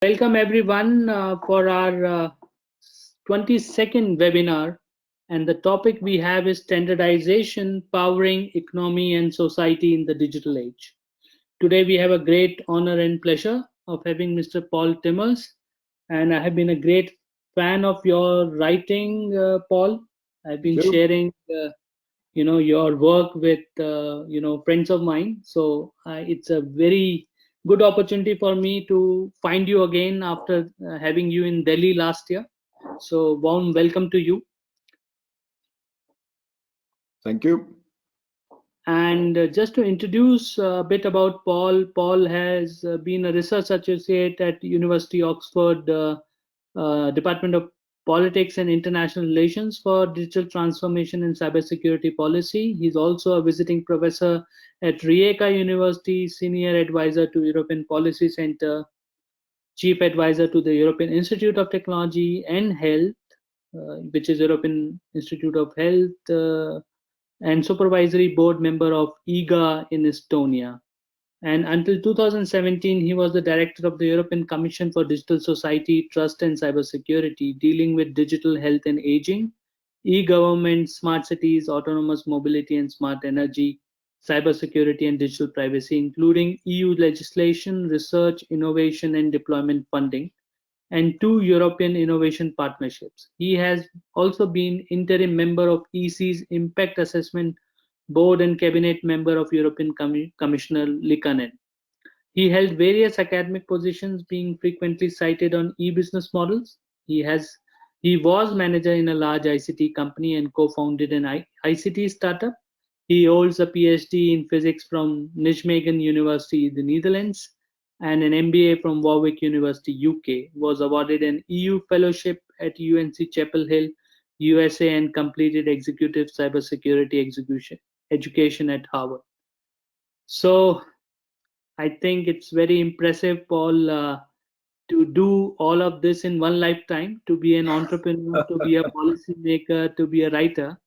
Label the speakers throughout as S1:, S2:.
S1: Welcome everyone for our 22nd webinar, and the topic we have is standardization powering economy and society in the digital age. Today we have a great honor and pleasure of having Mr. Paul Timmers, and I have been a great fan of your writing, Paul. I've been
S2: Thank you.
S1: sharing your work with friends of mine, so it's a very good opportunity for me to find you again after having you in Delhi last year. So warm welcome to you.
S2: Thank you.
S1: And just to introduce a bit about Paul has been a research associate at University Oxford Department of Politics and International Relations for Digital Transformation and Cybersecurity Policy. He's also a visiting professor at Rijeka University, senior advisor to European Policy Center, chief advisor to the European Institute of Technology and Health, which is European Institute of Health, and supervisory board member of EGA in Estonia. And until 2017, he was the director of the European Commission for Digital Society, Trust and Cybersecurity, dealing with digital health and aging, e-government, smart cities, autonomous mobility and smart energy, cybersecurity and digital privacy, including EU legislation, research, innovation and deployment funding, and two European innovation partnerships. He has also been interim member of EC's Impact Assessment Board and cabinet member of European Commissioner Likanen. He held various academic positions, being frequently cited on e-business models. He was manager in a large ICT company and co-founded an ICT startup. He holds a PhD in physics from Nijmegen University, the Netherlands, and an MBA from Warwick University, UK. Was awarded an EU fellowship at UNC Chapel Hill, USA, and completed executive cybersecurity education at Harvard. So I think it's very impressive, Paul, to do all of this in one lifetime, to be an entrepreneur, to be a policymaker, to be a writer.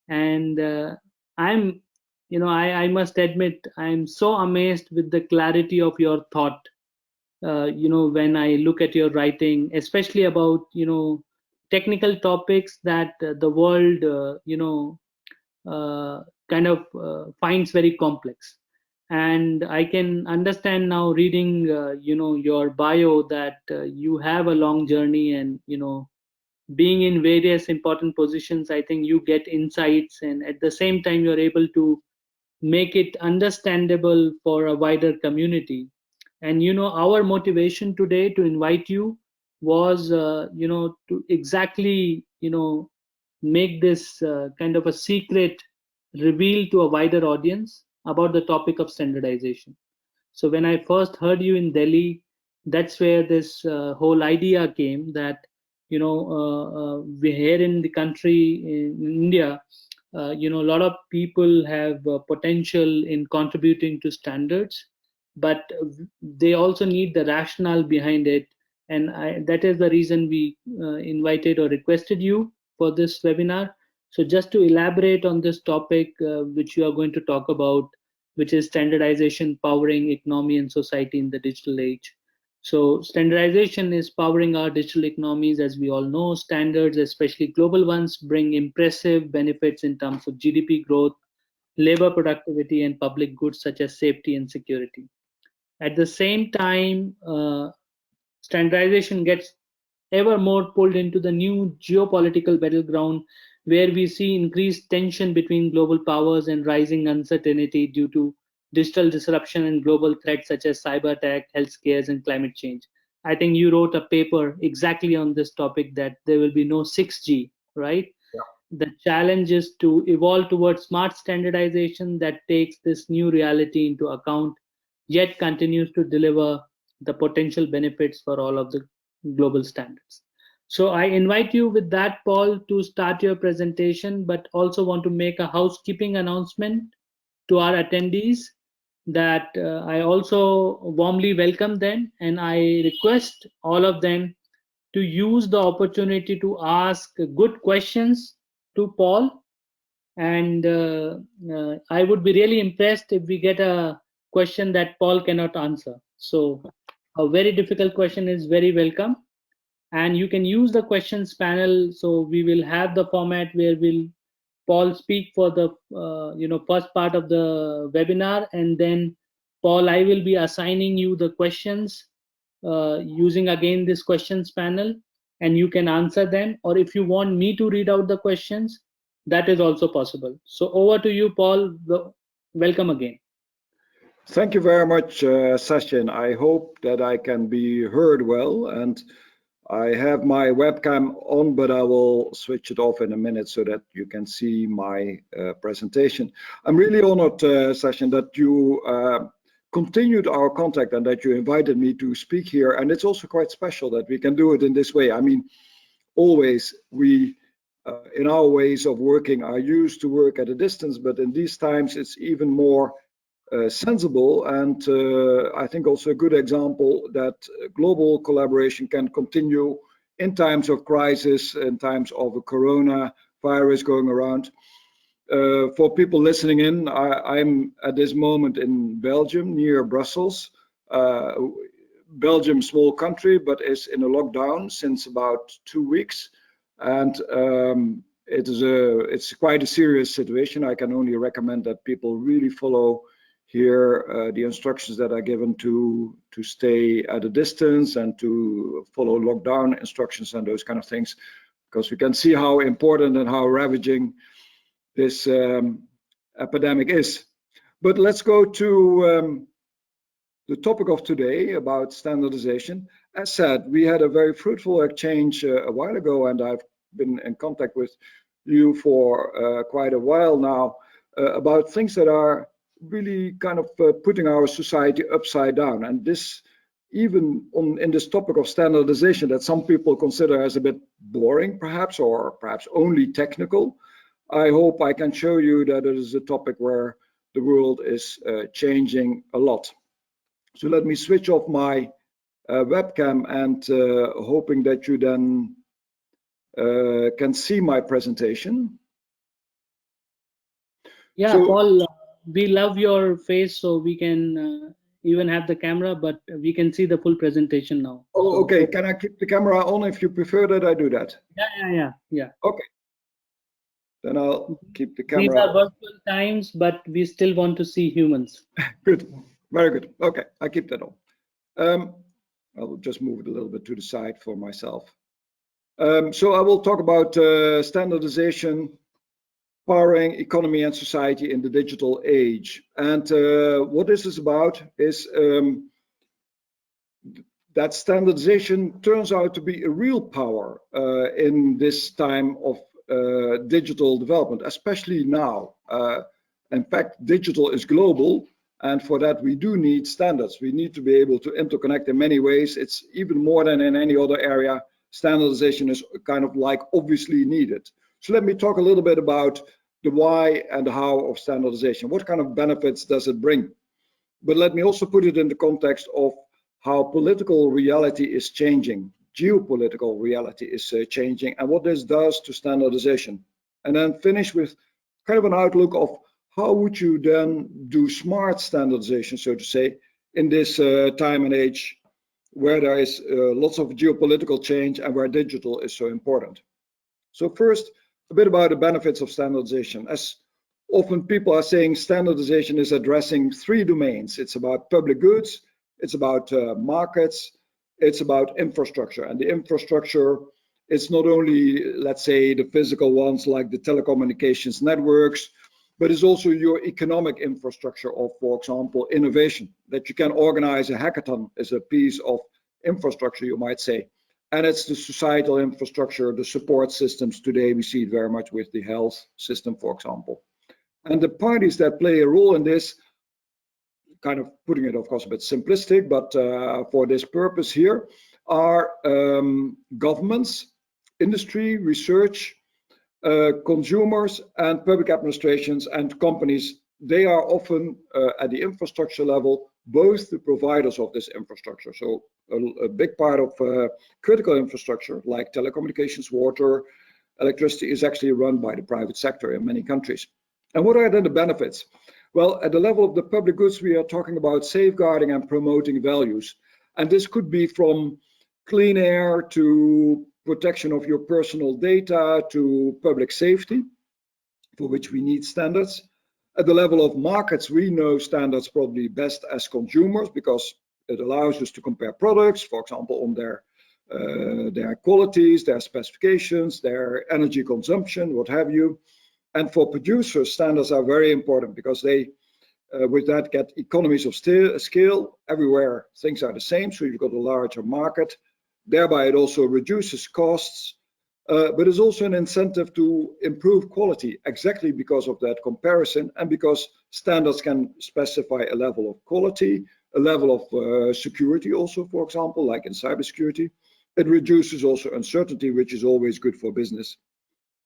S1: And I'm, I must admit, I'm so amazed with the clarity of your thought. When I look at your writing, especially about, technical topics that the world, kind of finds very complex. And I can understand now, reading your bio, that you have a long journey, and being in various important positions, I think you get insights, and at the same time you're able to make it understandable for a wider community. And our motivation today to invite you was to exactly make this kind of a secret reveal to a wider audience about the topic of standardization. So when I first heard you in Delhi, that's where this whole idea came, that we here in the country, in India, a lot of people have potential in contributing to standards, but they also need the rationale behind it. And that is the reason we invited or requested you for this webinar. So just to elaborate on this topic, which you are going to talk about, which is standardization powering economy and society in the digital age. So standardization is powering our digital economies. As we all know, standards, especially global ones, bring impressive benefits in terms of GDP growth, labor productivity, and public goods such as safety and security. At the same time, standardization gets ever more pulled into the new geopolitical battleground, where we see increased tension between global powers and rising uncertainty due to digital disruption and global threats such as cyber attack, health scares, and climate change. I think you wrote a paper exactly on this topic, that there will be no 6G, right?
S2: Yeah.
S1: The challenge is to evolve towards smart standardization that takes this new reality into account, yet continues to deliver the potential benefits for all of the global standards. So I invite you with that, Paul, to start your presentation, but also want to make a housekeeping announcement to our attendees, that I also warmly welcome them, and I request all of them to use the opportunity to ask good questions to Paul. And I would be really impressed if we get a question that Paul cannot answer. So a very difficult question is very welcome. And you can use the questions panel. So we will have the format where we'll Paul speak for the first part of the webinar, and then Paul, I will be assigning you the questions using again this questions panel, and you can answer them. Or if you want me to read out the questions, that is also possible. So over to you, Paul. Welcome again.
S2: Thank you very much, Sachin. I hope that I can be heard well, and I have my webcam on, but I will switch it off in a minute so that you can see my presentation. I'm really honored, Sachin, that you continued our contact and that you invited me to speak here. And it's also quite special that we can do it in this way. I mean, always we, in our ways of working, are used to work at a distance, but in these times it's even more sensible, and I think also a good example that global collaboration can continue in times of crisis, in times of a corona virus going around. For people listening in, I'm at this moment in Belgium, near Brussels. Belgium, small country, but is in a lockdown since about 2 weeks, and it's quite a serious situation. I can only recommend that people really follow here the instructions that are given to stay at a distance and to follow lockdown instructions and those kind of things, because we can see how important and how ravaging this epidemic is. But let's go to the topic of today about standardization. As said, we had a very fruitful exchange a while ago, and I've been in contact with you for quite a while now about things that are really kind of putting our society upside down. And this, even in this topic of standardization that some people consider as a bit boring perhaps, or perhaps only technical, I hope I can show you that it is a topic where the world is changing a lot. So let me switch off my webcam, and hoping that you then can see my presentation.
S1: Yeah, so, Paul, we love your face, so we can even have the camera, but we can see the full presentation now.
S2: Oh, okay. Can I keep the camera on if you prefer that I do that?
S1: Yeah.
S2: Okay. Then I'll keep the camera.
S1: These are virtual times, but we still want to see humans.
S2: Good. Very good. Okay, I keep that on. I'll just move it a little bit to the side for myself. So I will talk about standardization, powering economy and society in the digital age. And what this is about is that standardization turns out to be a real power in this time of digital development, especially now. In fact, digital is global, and for that we do need standards. We need to be able to interconnect in many ways. It's even more than in any other area. Standardization is kind of like obviously needed. So let me talk a little bit about the why and the how of standardization. What kind of benefits does it bring? But let me also put it in the context of how political reality is changing, geopolitical reality is changing, and what this does to standardization. And then finish with kind of an outlook of how would you then do smart standardization, so to say, in this time and age where there is lots of geopolitical change and where digital is so important. So first, a bit about the benefits of standardization. As often people are saying, standardization is addressing three domains. It's about public goods, it's about markets, it's about infrastructure. And the infrastructure is not only, let's say, the physical ones like the telecommunications networks, but it's also your economic infrastructure of, for example, innovation. That you can organize a hackathon as a piece of infrastructure, you might say. And it's the societal infrastructure, the support systems. Today we see it very much with the health system, for example. And the parties that play a role in this, kind of putting it, of course, a bit simplistic, but for this purpose here, are governments, industry, research, consumers, and public administrations and companies. They are often at the infrastructure level, both the providers of this infrastructure. So a big part of critical infrastructure like telecommunications, water, electricity is actually run by the private sector in many countries. And what are then the benefits? Well, at the level of the public goods, we are talking about safeguarding and promoting values. And this could be from clean air to protection of your personal data to public safety, for which we need standards. At the level of markets, we know standards probably best as consumers because it allows us to compare products, for example, on their qualities, their specifications, their energy consumption, what have you. And for producers, standards are very important because they, with that, get economies of scale. Everywhere things are the same, so you've got a larger market. Thereby, it also reduces costs, but it's also an incentive to improve quality, exactly because of that comparison and because standards can specify a level of quality, a level of security also, for example, like in cybersecurity. It reduces also uncertainty, which is always good for business.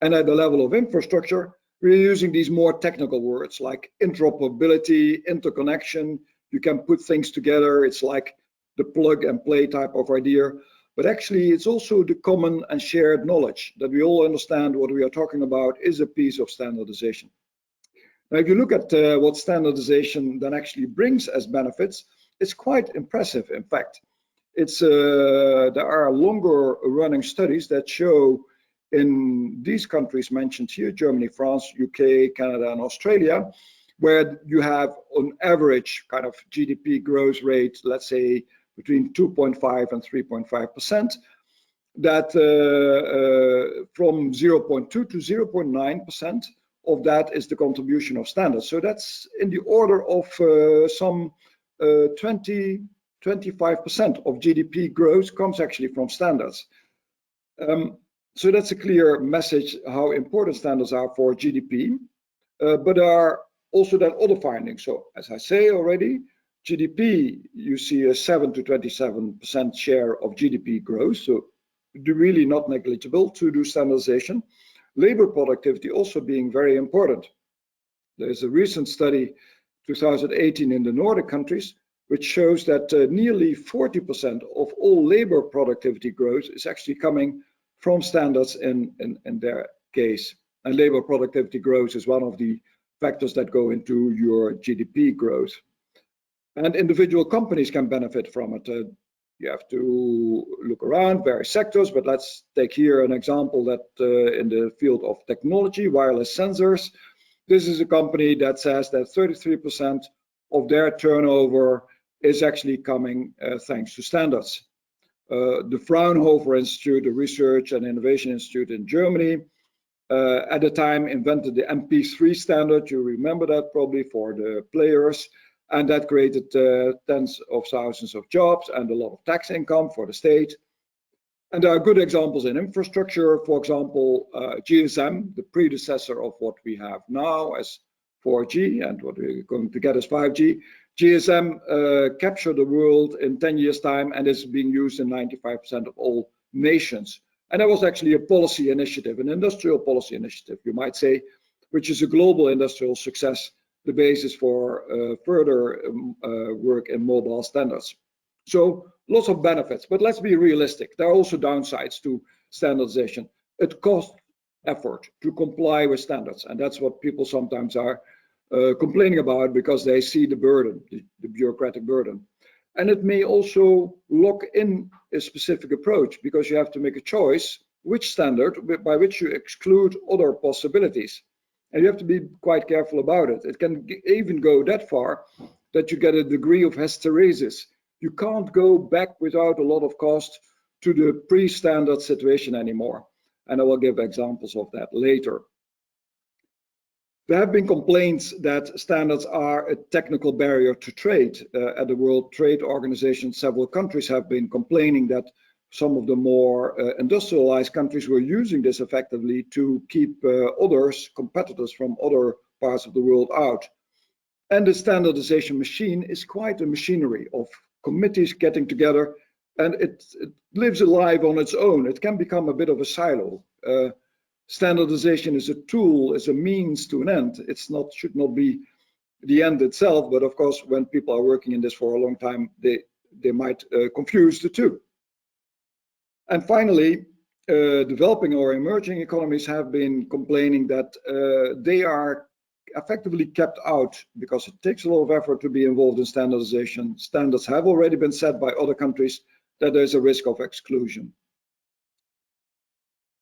S2: And at the level of infrastructure, we're using these more technical words like interoperability, interconnection. You can put things together. It's like the plug and play type of idea. But actually, it's also the common and shared knowledge that we all understand what we are talking about is a piece of standardization. Now, if you look at what standardization then actually brings as benefits, it's quite impressive, in fact. There are longer running studies that show in these countries mentioned here, Germany, France, UK, Canada, and Australia, where you have on average kind of GDP growth rate, let's say between 2.5 and 3.5%, that from 0.2 to 0.9% of that is the contribution of standards. So that's in the order of some 25% of GDP growth comes actually from standards. So that's a clear message how important standards are for GDP, but there are also then other findings. So as I say already, GDP, you see a 7 to 27% share of GDP growth, so really not negligible to do standardization. Labor productivity also being very important. There's a recent study, 2018 in the Nordic countries, which shows that nearly 40% of all labor productivity growth is actually coming from standards in their case. And labor productivity growth is one of the factors that go into your GDP growth. And individual companies can benefit from it. You have to look around various sectors, but let's take here an example that in the field of technology, wireless sensors. This is a company that says that 33% of their turnover is actually coming thanks to standards. The Fraunhofer Institute, a research and innovation institute in Germany, at the time invented the MP3 standard. You remember that probably for the players. And that created tens of thousands of jobs and a lot of tax income for the state. And there are good examples in infrastructure. For example, GSM, the predecessor of what we have now as 4G and what we're going to get as 5G. GSM captured the world in 10 years' time and is being used in 95% of all nations. And that was actually a policy initiative, an industrial policy initiative, you might say, which is a global industrial success, the basis for further work in mobile standards. So lots of benefits, but let's be realistic. There are also downsides to standardization. It costs effort to comply with standards, and that's what people sometimes are complaining about because they see the burden, the bureaucratic burden. And it may also lock in a specific approach because you have to make a choice which standard by which you exclude other possibilities. And you have to be quite careful about it. It can even go that far that you get a degree of hysteresis. You can't go back without a lot of cost to the pre-standard situation anymore. And I will give examples of that later. There have been complaints that standards are a technical barrier to trade. At the World Trade Organization, several countries have been complaining that some of the more industrialized countries were using this effectively to keep others, competitors from other parts of the world out. And the standardization machine is quite a machinery of committees getting together, and it lives alive on its own. It can become a bit of a silo. Standardization is a tool, is a means to an end. Should not be the end itself, but of course, when people are working in this for a long time, they might confuse the two. And finally, developing or emerging economies have been complaining that they are effectively kept out because it takes a lot of effort to be involved in standardization. Standards have already been set by other countries that there's a risk of exclusion.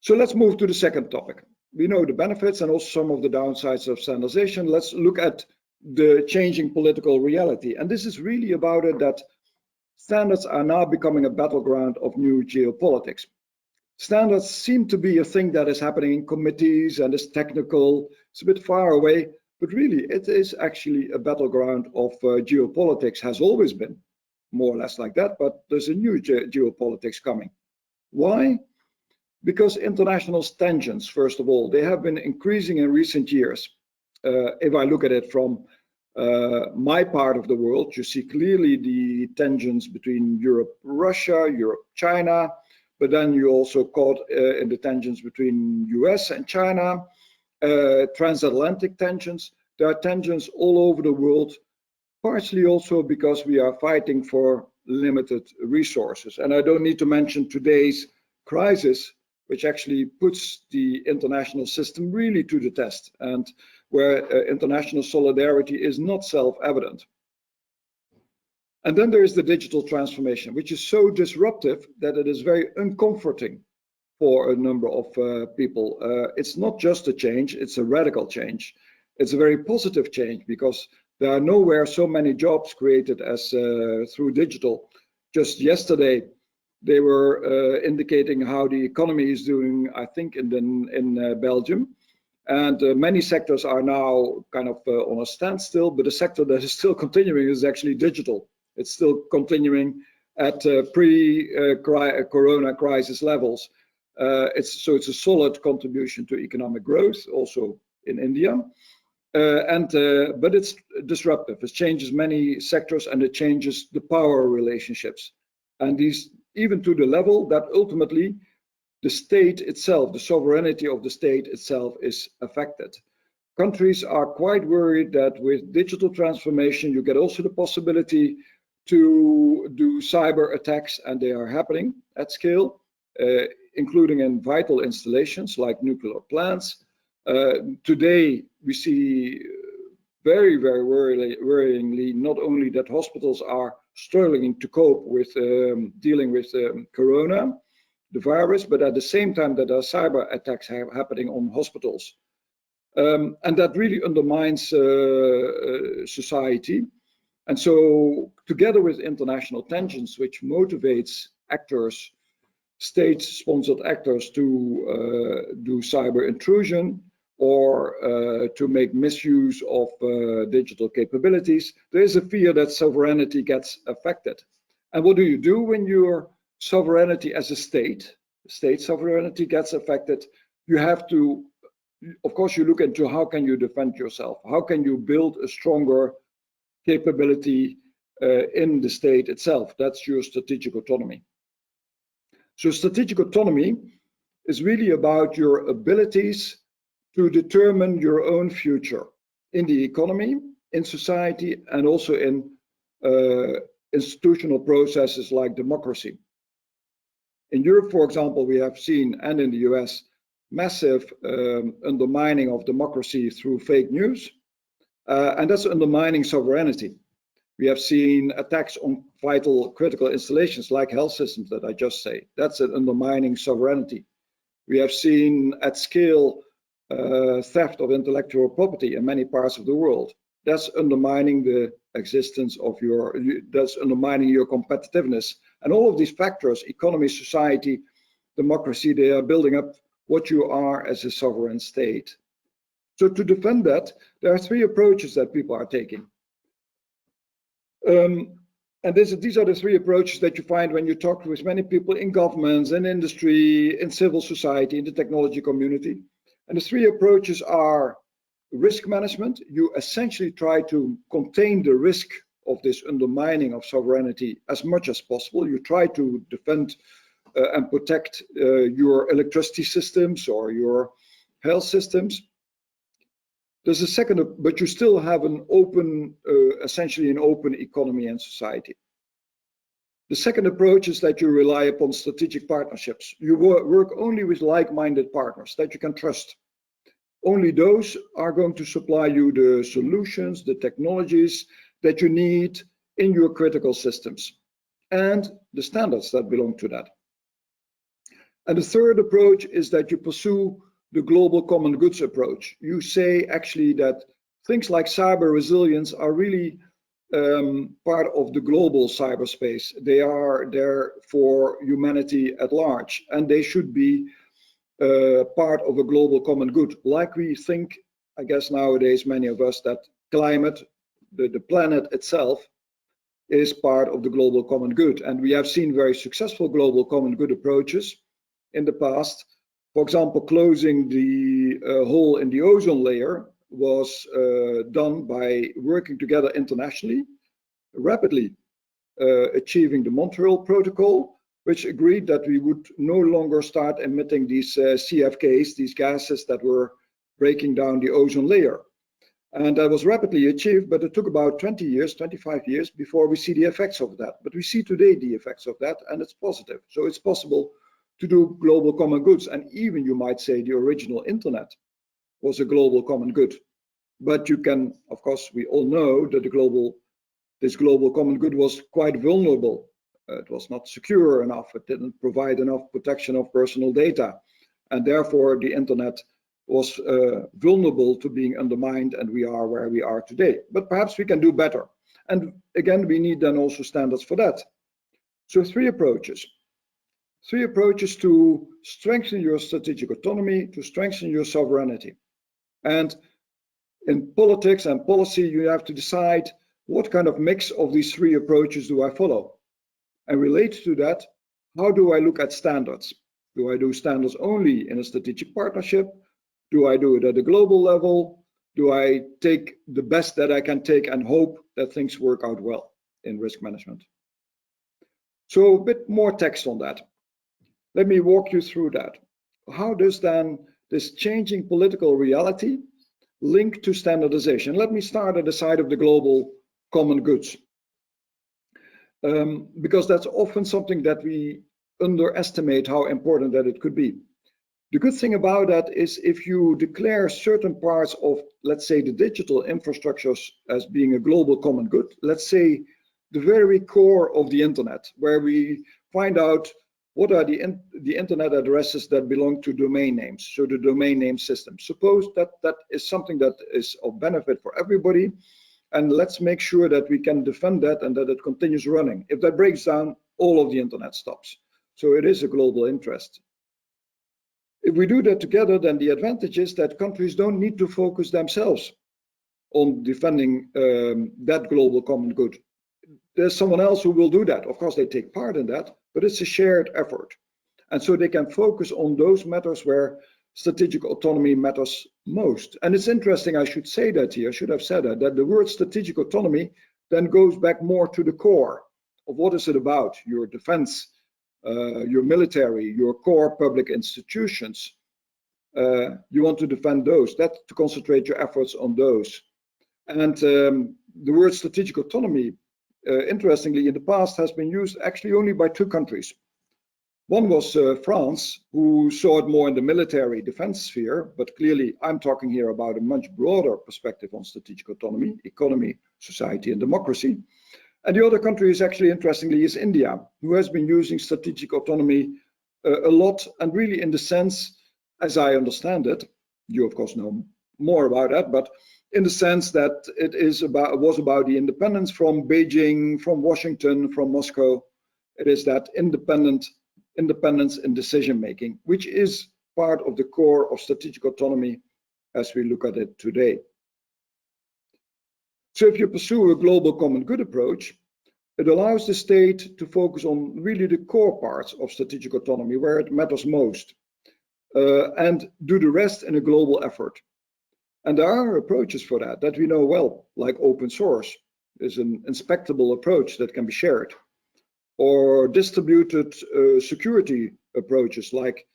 S2: So let's move to the second topic. We know the benefits and also some of the downsides of standardization. Let's look at the changing political reality. And this is really about it that standards are now becoming a battleground of new geopolitics. Standards seem to be a thing that is happening in committees and is technical. It's a bit far away, but really it is actually a battleground of geopolitics, has always been more or less like that, but there's a new geopolitics coming. Why? Because international tensions, first of all, they have been increasing in recent years. If I look at it from my part of the world, you see clearly the tensions between Europe, Russia, Europe, China, but then you also caught in the tensions between US and China, transatlantic tensions. There are tensions all over the world, partially also because we are fighting for limited resources. And I don't need to mention today's crisis, which actually puts the international system really to the test, and where international solidarity is not self-evident. And then there is the digital transformation, which is so disruptive that it is very uncomforting for a number of people. It's not just a change, it's a radical change. It's a very positive change because there are nowhere so many jobs created as through digital. Just yesterday, they were indicating how the economy is doing, I think, in Belgium. And many sectors are now kind of on a standstill, but the sector that is still continuing is actually digital. It's still continuing at pre-corona crisis levels. It's a solid contribution to economic growth, also in India. But it's disruptive. It changes many sectors and it changes the power relationships. And these, even to the level that ultimately the state itself, the sovereignty of the state itself is affected. Countries are quite worried that with digital transformation, you get also the possibility to do cyber attacks, and they are happening at scale, including in vital installations like nuclear plants. Today, we see very, very worryingly, not only that hospitals are struggling to cope with dealing with corona, the virus, but at the same time that there are cyber attacks happening on hospitals. And that really undermines society. And so together with international tensions, which motivates actors, state-sponsored actors to do cyber intrusion or to make misuse of digital capabilities, there is a fear that sovereignty gets affected. And what do you do when your sovereignty as a state sovereignty gets affected? You have to, of course, you look into how can you defend yourself? How can you build a stronger capability in the state itself? That's your strategic autonomy. So strategic autonomy is really about your abilities to determine your own future in the economy, in society, and also in institutional processes like democracy. In Europe, for example, we have seen, and in the US, massive undermining of democracy through fake news, and that's undermining sovereignty. We have seen attacks on vital critical installations like health systems that I just say. That's an undermining sovereignty. We have seen at scale theft of intellectual property in many parts of the world. That's undermining the existence of that's undermining your competitiveness. And all of these factors, economy, society, democracy, they are building up what you are as a sovereign state. So to defend that, there are three approaches that people are taking. And these are the three approaches that you find when you talk with many people in governments, in industry, in civil society, in the technology community. And the three approaches are risk management. You essentially try to contain the risk of this undermining of sovereignty as much as possible. You try to defend and protect your electricity systems or your health systems. There's a second, but you still have an open, essentially an open economy and society. The second approach is that you rely upon strategic partnerships. You work only with like-minded partners that you can trust. Only those are going to supply you the solutions, the technologies that you need in your critical systems and the standards that belong to that. And the third approach is that you pursue the global common goods approach. You say actually that things like cyber resilience are really part of the global cyberspace. They are there for humanity at large, and they should be part of a global common good. Like we think, I guess nowadays, many of us, that climate, the planet itself, is part of the global common good. And we have seen very successful global common good approaches in the past. For example, closing the hole in the ozone layer was done by working together internationally, rapidly achieving the Montreal Protocol, which agreed that we would no longer start emitting these CFKs, these gases that were breaking down the ozone layer. And that was rapidly achieved, but it took about 20 years, 25 years before we see the effects of that. But we see today the effects of that, and it's positive. So it's possible to do global common goods. And even you might say the original internet was a global common good. But you can, of course, we all know that this global common good was quite vulnerable. It was not secure enough. It didn't provide enough protection of personal data. And therefore, the internet was vulnerable to being undermined, and we are where we are today. But perhaps we can do better. And again, we need then also standards for that. So three approaches to strengthen your strategic autonomy, to strengthen your sovereignty. And in politics and policy, you have to decide what kind of mix of these three approaches do I follow? And related to that, how do I look at standards? Do I do standards only in a strategic partnership? Do I do it at a global level? Do I take the best that I can take and hope that things work out well in risk management? So a bit more text on that. Let me walk you through that. How does then this changing political reality link to standardization? Let me start at the side of the global common goods, because that's often something that we underestimate how important that it could be. The good thing about that is if you declare certain parts of, let's say, the digital infrastructures as being a global common good, let's say the very core of the internet, where we find out what are the internet addresses that belong to domain names, so the domain name system. Suppose that that is something that is of benefit for everybody, and let's make sure that we can defend that and that it continues running. If that breaks down, all of the internet stops. So it is a global interest. If we do that together, then the advantage is that countries don't need to focus themselves on defending that global common good. There's someone else who will do that. Of course, they take part in that, but it's a shared effort. And so they can focus on those matters where strategic autonomy matters most. And it's interesting, I should say that here, I should have said that the word strategic autonomy then goes back more to the core of what is it about, your defense, your military, your core public institutions. You want to defend those, that to concentrate your efforts on those. And the word strategic autonomy, interestingly, in the past has been used actually only by two countries. One was France, who saw it more in the military defense sphere, but clearly I'm talking here about a much broader perspective on strategic autonomy, economy, society, and democracy. And the other country is actually, interestingly, is India, who has been using strategic autonomy a lot, and really in the sense, as I understand it, you of course know more about that, but in the sense that it was about the independence from Beijing, from Washington, from Moscow. It is that independence in decision making, which is part of the core of strategic autonomy as we look at it today. So if you pursue a global common good approach, it allows the state to focus on really the core parts of strategic autonomy, where it matters most, and do the rest in a global effort. And there are approaches for that we know well, like open source is an inspectable approach that can be shared, or distributed security approaches like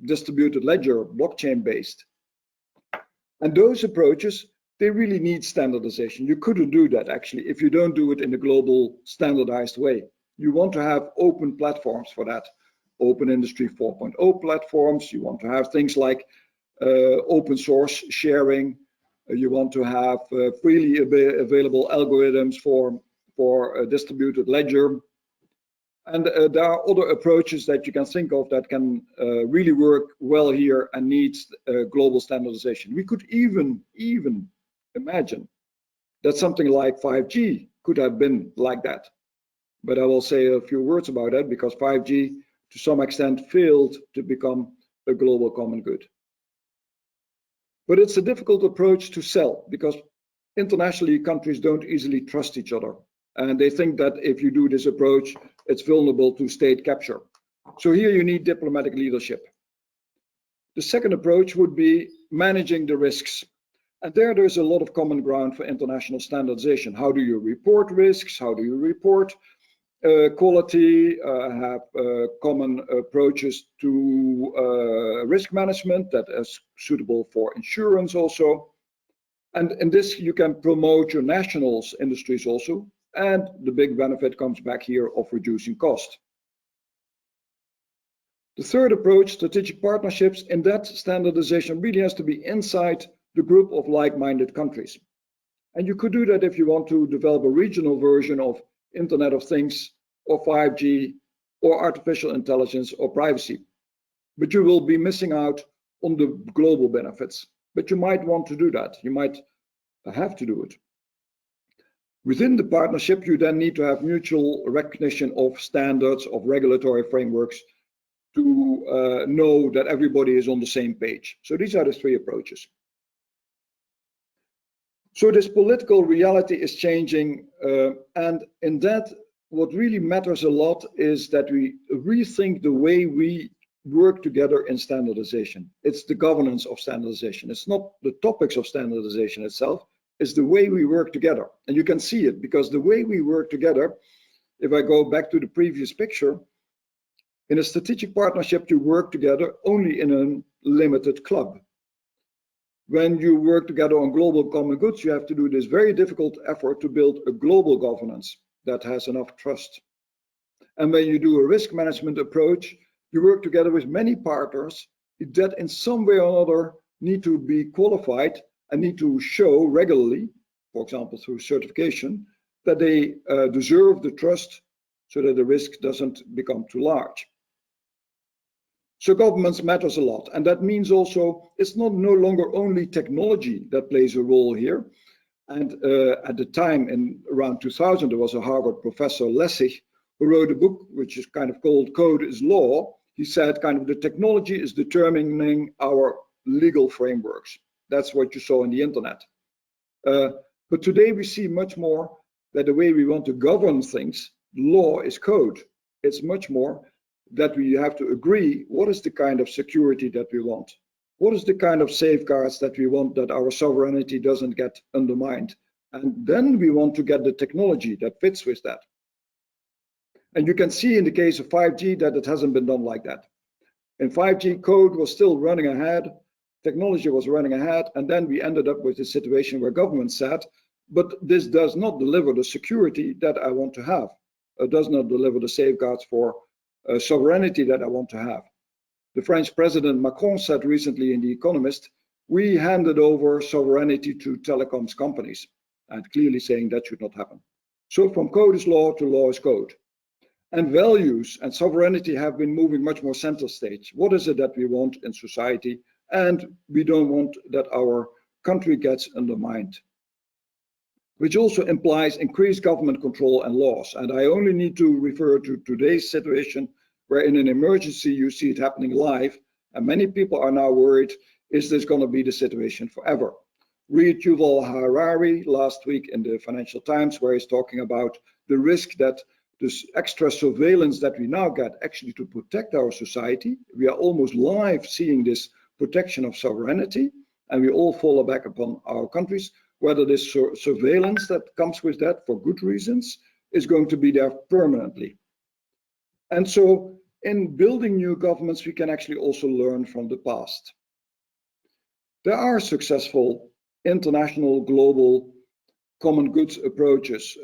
S2: distributed ledger, blockchain based. And those approaches, they really need standardization. You couldn't do that actually if you don't do it in a global standardized way. You want to have open platforms for that, open industry 4.0 platforms. You want to have things like open source sharing. You want to have freely available algorithms for a distributed ledger. And there are other approaches that you can think of that can really work well here and needs global standardization. We could even imagine that something like 5G could have been like that. But I will say a few words about that because 5G to some extent failed to become a global common good. But it's a difficult approach to sell because internationally countries don't easily trust each other. And they think that if you do this approach, it's vulnerable to state capture. So here you need diplomatic leadership. The second approach would be managing the risks. And there's a lot of common ground for international standardization. How do you report risks? How do you report quality? Have common approaches to risk management that is suitable for insurance also. And in this, you can promote your national industries also. And the big benefit comes back here of reducing cost. The third approach, strategic partnerships, in that standardization really has to be inside the group of like-minded countries. And you could do that if you want to develop a regional version of Internet of Things or 5G or artificial intelligence or privacy. But you will be missing out on the global benefits. But you might want to do that. You might have to do it. Within the partnership, you then need to have mutual recognition of standards, of regulatory frameworks to know that everybody is on the same page. So these are the three approaches. So this political reality is changing, and in that, what really matters a lot is that we rethink the way we work together in standardization. It's the governance of standardization. It's not the topics of standardization itself. Is the way we work together. And you can see it because the way we work together, if I go back to the previous picture, in a strategic partnership, you work together only in a limited club. When you work together on global common goods, you have to do this very difficult effort to build a global governance that has enough trust. And when you do a risk management approach, you work together with many partners that in some way or another need to be qualified and need to show regularly, for example, through certification, that they deserve the trust so that the risk doesn't become too large. So governance matters a lot. And that means also it's no longer only technology that plays a role here. And at the time, in around 2000, there was a Harvard professor, Lessig, who wrote a book which is kind of called Code is Law. He said kind of the technology is determining our legal frameworks. That's what you saw in the internet. But today we see much more that the way we want to govern things, law is code. It's much more that we have to agree what is the kind of security that we want. What is the kind of safeguards that we want that our sovereignty doesn't get undermined? And then we want to get the technology that fits with that. And you can see in the case of 5G that it hasn't been done like that. In 5G, code was still running ahead. Technology was running ahead, and then we ended up with a situation where government said, but this does not deliver the security that I want to have. It does not deliver the safeguards for sovereignty that I want to have. The French President Macron said recently in The Economist, we handed over sovereignty to telecoms companies, and clearly saying that should not happen. So from code is law to law is code. And values and sovereignty have been moving much more center stage. What is it that we want in society? And we don't want that our country gets undermined, which also implies increased government control and laws. And I only need to refer to today's situation where in an emergency you see it happening live, and many people are now worried, is this going to be the situation forever? Read Yuval Harari last week in the Financial Times, where he's talking about the risk that this extra surveillance that we now get actually to protect our society. We are almost live seeing this protection of sovereignty, and we all fall back upon our countries, whether this surveillance that comes with that for good reasons is going to be there permanently. And so in building new governments, we can actually also learn from the past. There are successful international global common goods approaches,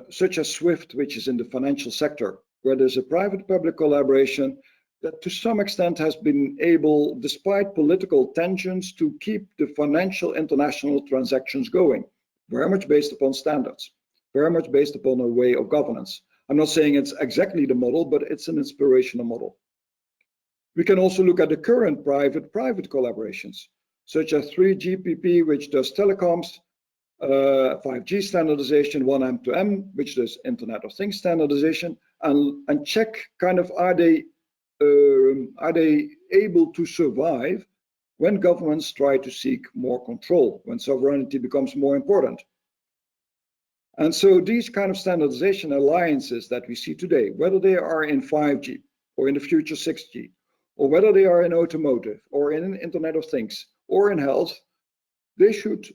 S2: such as SWIFT, which is in the financial sector, where there's a private-public collaboration that to some extent has been able, despite political tensions, to keep the financial international transactions going, very much based upon standards, very much based upon a way of governance. I'm not saying it's exactly the model, but it's an inspirational model. We can also look at the current private collaborations, such as 3GPP, which does telecoms, 5G standardization, 1M2M, which does Internet of Things standardization, and check kind of are they able to survive when governments try to seek more control, when sovereignty becomes more important. And so these kind of standardization alliances that we see today, whether they are in 5G or in the future 6G, or whether they are in automotive or in Internet of Things or in health, they should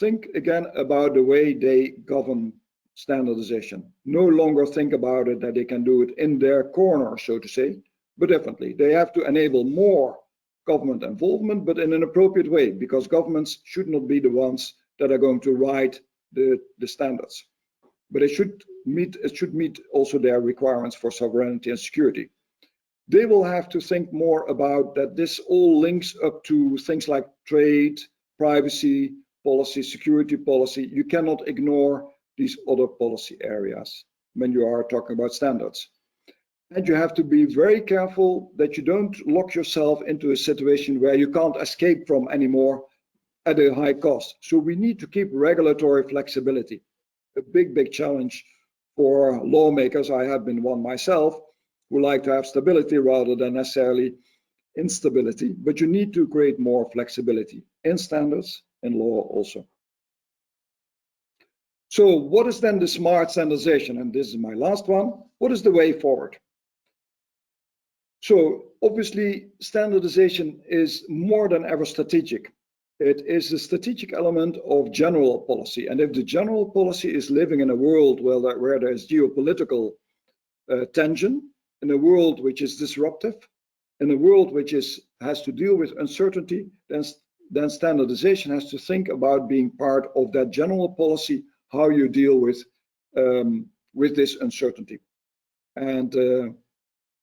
S2: think again about the way they govern standardization. No longer think about it that they can do it in their corner, so to say, but differently. They have to enable more government involvement, but in an appropriate way, because governments should not be the ones that are going to write the standards. But it should meet also their requirements for sovereignty and security. They will have to think more about that this all links up to things like trade, privacy, policy, security policy. You cannot ignore these other policy areas when you are talking about standards. And you have to be very careful that you don't lock yourself into a situation where you can't escape from anymore at a high cost. So we need to keep regulatory flexibility, a big challenge for lawmakers. I have been one myself, who like to have stability rather than necessarily instability, but you need to create more flexibility in standards and law also. So what is then the smart standardization? And this is my last one. What is the way forward? So obviously standardization is more than ever strategic. It is a strategic element of general policy. And if the general policy is living in a world where there is geopolitical tension, in a world which is disruptive, in a world which has to deal with uncertainty, then standardization has to think about being part of that general policy, how you deal with this uncertainty. And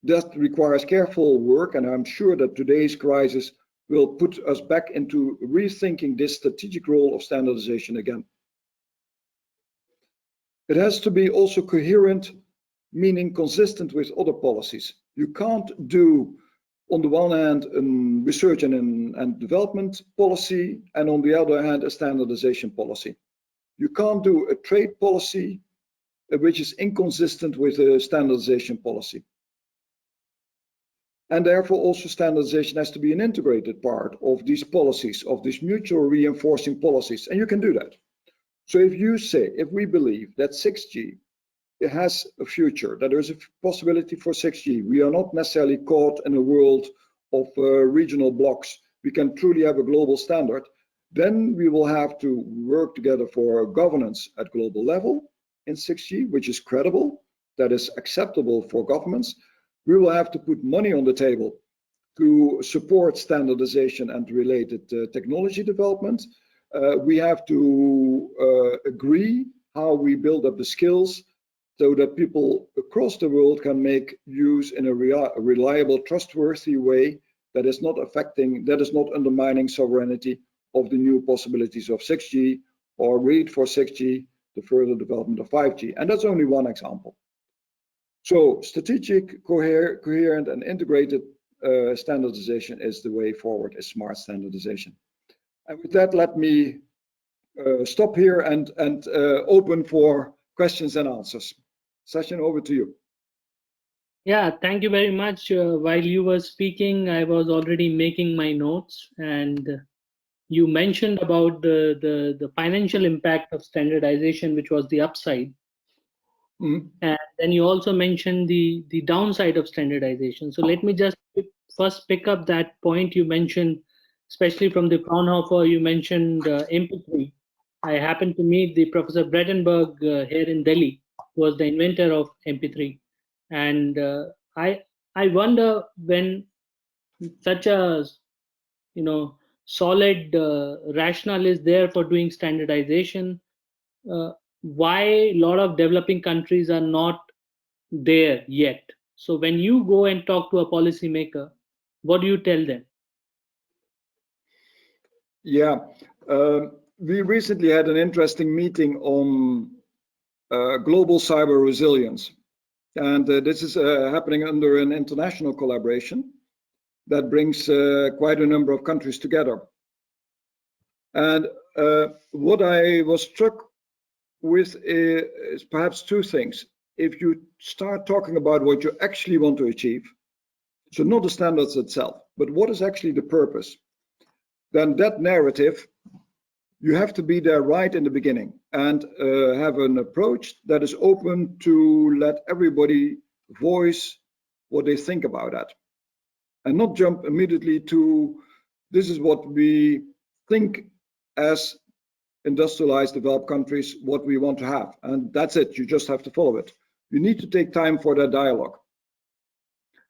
S2: that requires careful work, and I'm sure that today's crisis will put us back into rethinking this strategic role of standardization again. It has to be also coherent, meaning consistent with other policies. You can't do, on the one hand, research and development policy, and on the other hand, a standardization policy. You can't do a trade policy which is inconsistent with a standardization policy. And therefore also standardization has to be an integrated part of these policies, of these mutual reinforcing policies, and you can do that. So if we believe that 6G has a future, that there's a possibility for 6G, we are not necessarily caught in a world of regional blocks, we can truly have a global standard, then we will have to work together for governance at global level in 6G, which is credible, that is acceptable for governments. We will have to put money on the table to support standardization and related technology development. We have to agree how we build up the skills so that people across the world can make use in a reliable, trustworthy way that is not undermining sovereignty of the new possibilities of 6G, or read for 6G, the further development of 5G. And that's only one example. So strategic, coherent, and integrated standardization is the way forward, is smart standardization. And with that, let me stop here and open for questions and answers. Session, over to you.
S1: Yeah, thank you very much. While you were speaking, I was already making my notes, and you mentioned about the financial impact of standardization, which was the upside. Mm-hmm. And then you also mentioned the downside of standardization. So let me just first pick up that point you mentioned, especially from the Fraunhofer. You mentioned MP3. I happened to meet the Professor Bredenberg here in Delhi, who was the inventor of MP3. And I wonder, when such a solid rationale is there for doing standardization, why a lot of developing countries are not there yet. So when you go and talk to a policymaker, what do you tell them?
S2: Yeah, we recently had an interesting meeting on global cyber resilience. And this is happening under an international collaboration that brings quite a number of countries together. And what I was struck with is perhaps two things. If you start talking about what you actually want to achieve, so not the standards itself, but what is actually the purpose, then that narrative, you have to be there right in the beginning and have an approach that is open to let everybody voice what they think about that, and not jump immediately to this is what we think as industrialized developed countries what we want to have, and that's it. You just have to follow it. You need to take time for that dialogue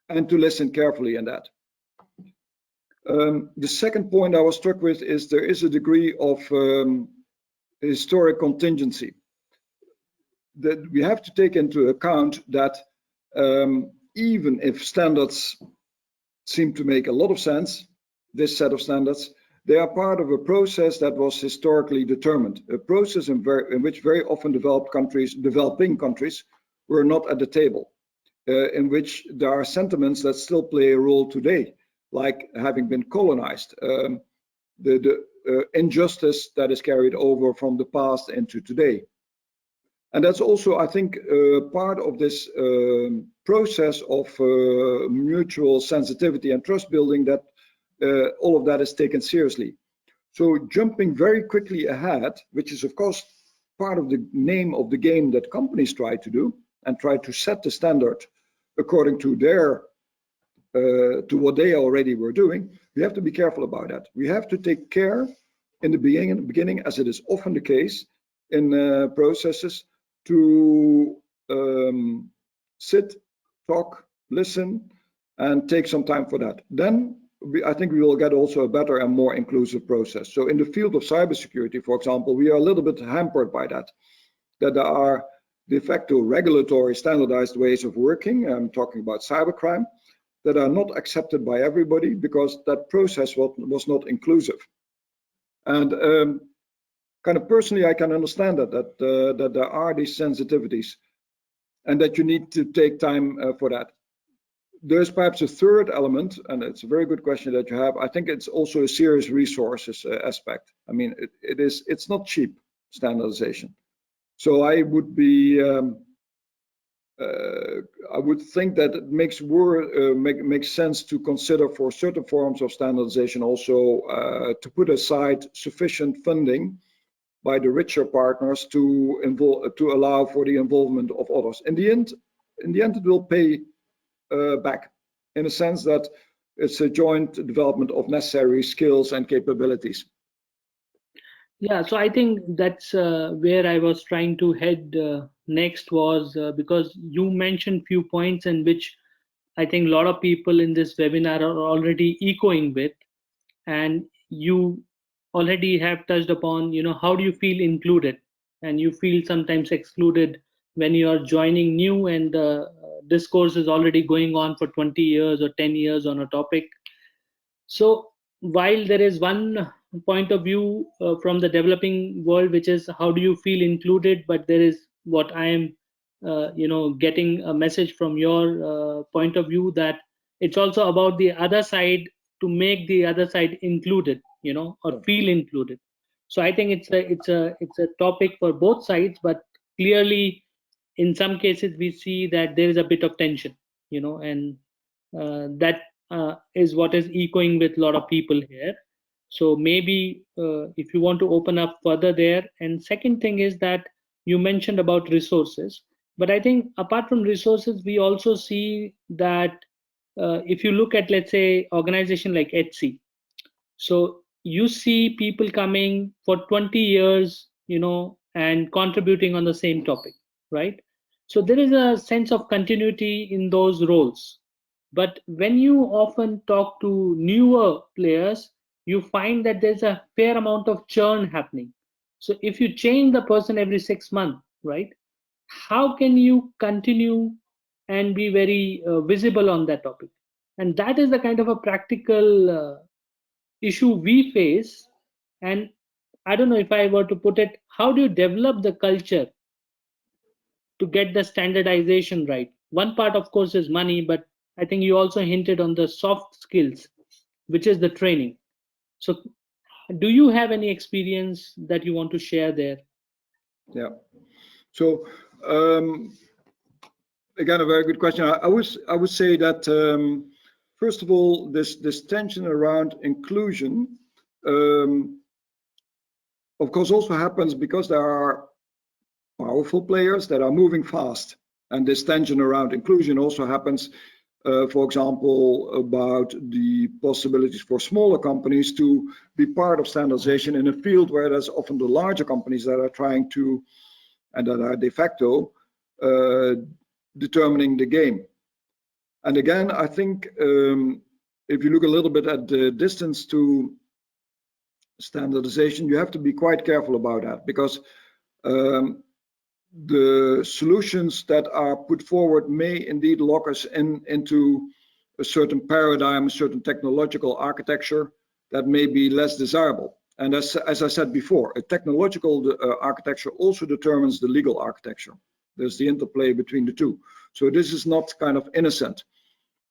S2: and to listen carefully in that. The second point I was struck with is there is a degree of historic contingency that we have to take into account, that even if standards seem to make a lot of sense, this set of standards, they are part of a process that was historically determined, a process in which very often developing countries were not at the table, in which there are sentiments that still play a role today, like having been colonized, the injustice that is carried over from the past into today. And that's also, I think, part of this process of mutual sensitivity and trust building, that all of that is taken seriously. So jumping very quickly ahead, which is of course part of the name of the game that companies try to do, and try to set the standard according to their to what they already were doing, we have to be careful about that. We have to take care in the beginning, as it is often the case in processes, to sit, talk, listen, and take some time for that. Then I think we will get also a better and more inclusive process. So in the field of cybersecurity, for example, we are a little bit hampered by that there are de facto regulatory standardized ways of working. I'm talking about cybercrime, that are not accepted by everybody because that process was not inclusive. And kind of personally, I can understand that there are these sensitivities and that you need to take time for that. There's perhaps a third element, and it's a very good question that you have. I think it's also a serious resources aspect. I mean, it's not cheap, standardization. So I would be I would think that it makes sense to consider for certain forms of standardization also to put aside sufficient funding by the richer partners to allow for the involvement of others. In the end, it will pay back, in a sense that it's a joint development of necessary skills and capabilities.
S1: Yeah, so I think that's where I was trying to head next, was because you mentioned few points in which I think a lot of people in this webinar are already echoing with, and you already have touched upon, how do you feel included, and you feel sometimes excluded when you are joining new, and the discourse is already going on for 20 years or 10 years on a topic. So while there is one point of view from the developing world, which is how do you feel included, but there is what I am, getting a message from your point of view, that it's also about the other side, to make the other side included, or feel included. So I think it's a topic for both sides, but clearly in some cases we see that there is a bit of tension, and that is what is echoing with a lot of people here. So maybe if you want to open up further there. And second thing is that you mentioned about resources, but I think apart from resources, we also see that if you look at, let's say, organization like Etsy, so you see people coming for 20 years, and contributing on the same topic, right? So there is a sense of continuity in those roles. But when you often talk to newer players, you find that there's a fair amount of churn happening. So if you change the person every 6 months, right, how can you continue and be very visible on that topic. And that is the kind of a practical issue we face. And I don't know, if I were to put it, how do you develop the culture to get the standardization right? One part, of course, is money, but I think you also hinted on the soft skills, which is the training. So, do you have any experience that you want to share there?
S2: Yeah. So again, a very good question. I would say that first of all, this tension around inclusion, of course, also happens because there are powerful players that are moving fast, and this tension around inclusion also happens. For example, about the possibilities for smaller companies to be part of standardization in a field where there's often the larger companies that are trying to, and that are de facto determining the game. And again, I think if you look a little bit at the distance to standardization, you have to be quite careful about that, because the solutions that are put forward may indeed lock us into a certain paradigm, a certain technological architecture that may be less desirable. And as I said before, a technological architecture also determines the legal architecture. There's the interplay between the two. So this is not kind of innocent.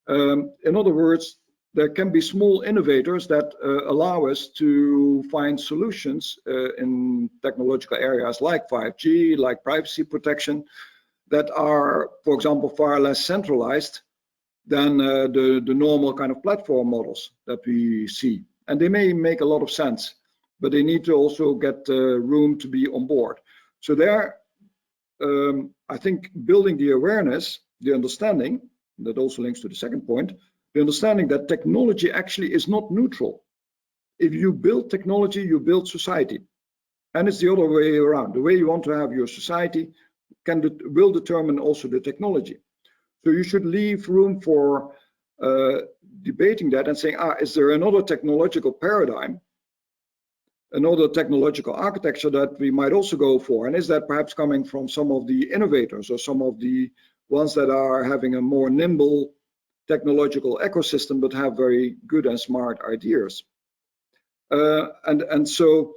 S2: In other words, there can be small innovators that allow us to find solutions in technological areas like 5G, like privacy protection, that are, for example, far less centralized than the normal kind of platform models that we see. And they may make a lot of sense, but they need to also get room to be on board. So there, I think building the awareness, the understanding, that also links to the second point, the understanding that technology actually is not neutral. If you build technology, you build society. And it's the other way around. The way you want to have your society will determine also the technology. So you should leave room for debating that and saying, is there another technological paradigm, another technological architecture that we might also go for? And is that perhaps coming from some of the innovators or some of the ones that are having a more nimble technological ecosystem but have very good and smart ideas? And so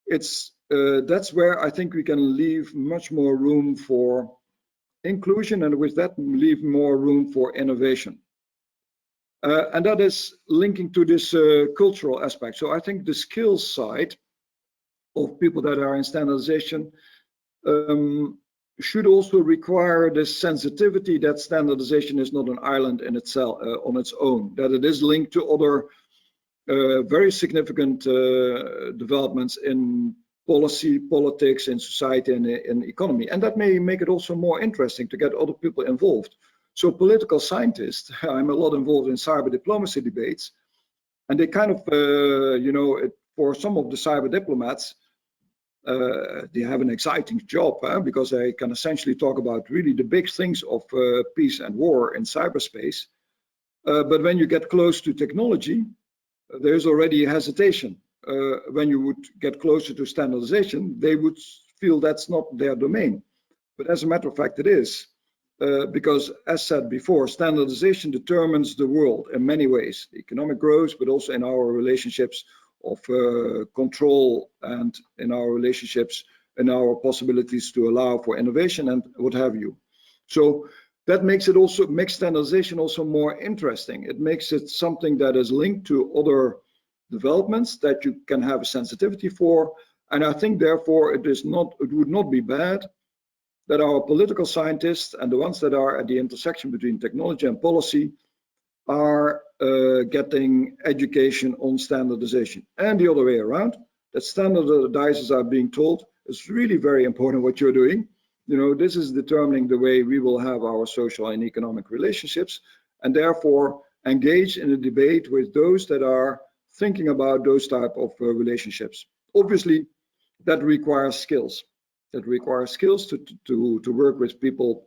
S2: it's that's where I think we can leave much more room for inclusion, and with that leave more room for innovation. And that is linking to this cultural aspect. So I think the skills side of people that are in standardization should also require this sensitivity that standardization is not an island in itself on its own, that it is linked to other very significant developments in policy, politics, in society, and in economy. And that may make it also more interesting to get other people involved. So political scientists, I'm a lot involved in cyber diplomacy debates, and they kind of, for some of the cyber diplomats, they have an exciting job because they can essentially talk about really the big things of peace and war in cyberspace. But when you get close to technology, there's already a hesitation. When you would get closer to standardization, they would feel that's not their domain. But as a matter of fact, it is. Because as said before, standardization determines the world in many ways, economic growth, but also in our relationships of control, and in our relationships and our possibilities to allow for innovation and what have you. So that makes standardization also more interesting. It makes it something that is linked to other developments that you can have a sensitivity for. And I think therefore it would not be bad that our political scientists and the ones that are at the intersection between technology and policy are getting education on standardization, and the other way around, that standardizers are being told it's really very important what you're doing. This is determining the way we will have our social and economic relationships, and therefore engage in a debate with those that are thinking about those type of relationships. Obviously, that requires skills. That requires skills to work with people